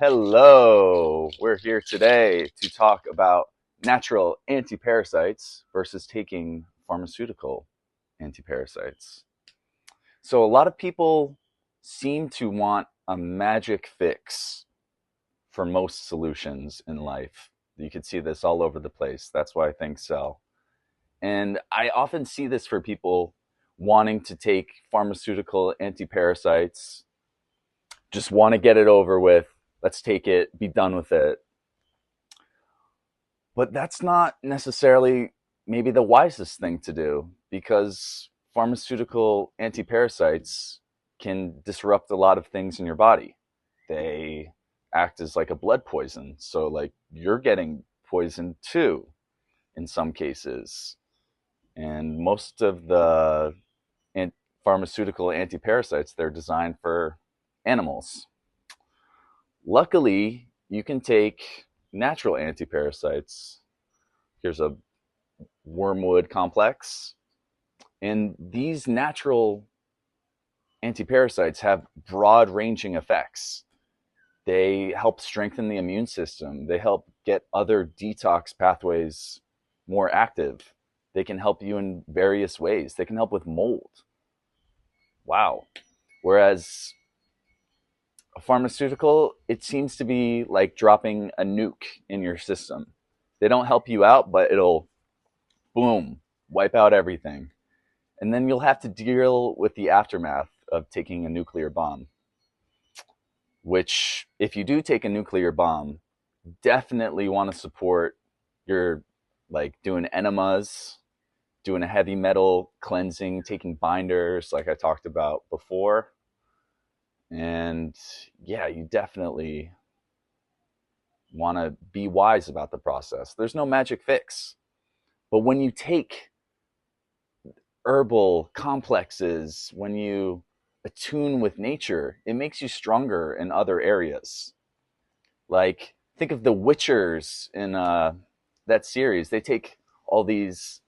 Hello, we're here today to talk about natural anti-parasites versus taking pharmaceutical anti-parasites. So a lot of people seem to want a magic fix for most solutions in life. You can see this all over the place. That's why things sell. And I often see this for people wanting to take pharmaceutical anti-parasites, just want to get it over with. Let's take it, be done with it. But that's not necessarily maybe the wisest thing to do because pharmaceutical antiparasites can disrupt a lot of things in your body. They act as like a blood poison. So, like, you're getting poisoned too in some cases. And most of the pharmaceutical antiparasites, they're designed for animals. Luckily, you can take natural antiparasites. Here's a wormwood complex. And these natural antiparasites have broad ranging effects. They help strengthen the immune system. They help get other detox pathways more active. They can help you in various ways. They can help with mold. Wow. Whereas a pharmaceutical, it seems to be like dropping a nuke in your system. They don't help you out, but it'll, boom, wipe out everything. And then you'll have to deal with the aftermath of taking a nuclear bomb, which, if you do take a nuclear bomb, definitely want to support your, like, doing enemas, doing a heavy metal cleansing, taking binders, like I talked about before. And yeah, you definitely want to be wise about the process. There's no magic fix. But when you take herbal complexes, when you attune with nature, it makes you stronger in other areas. Like, think of the Witchers in that series. They take all these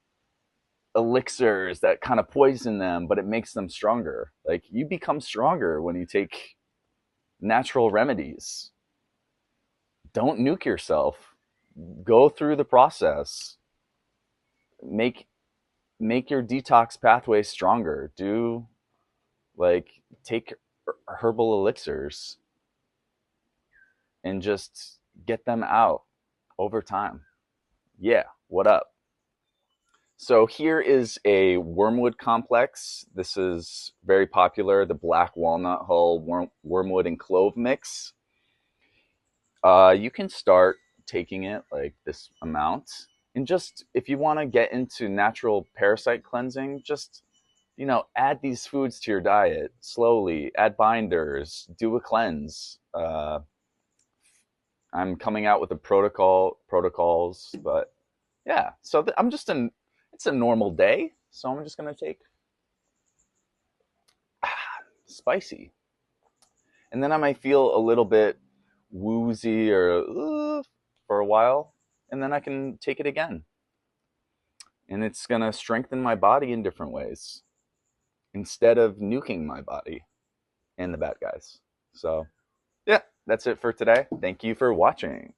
elixirs that kind of poison them, but it makes them stronger. Like, you become stronger when you take natural remedies. Don't nuke yourself. Go through the process. Make your detox pathway stronger. Do, like, take herbal elixirs and just get them out over time. Yeah, what up? So here is a wormwood complex. This is very popular, the black walnut hull wormwood and clove mix. You can start taking it like this amount. And just, if you want to get into natural parasite cleansing, just, add these foods to your diet slowly. Add binders, do a cleanse. I'm coming out with a protocols, but yeah. So I'm just it's a normal day, so I'm just gonna take spicy, and then I might feel a little bit woozy or for a while, and then I can take it again, and it's gonna strengthen my body in different ways instead of nuking my body and the bad guys. So yeah, that's it for today. Thank you for watching.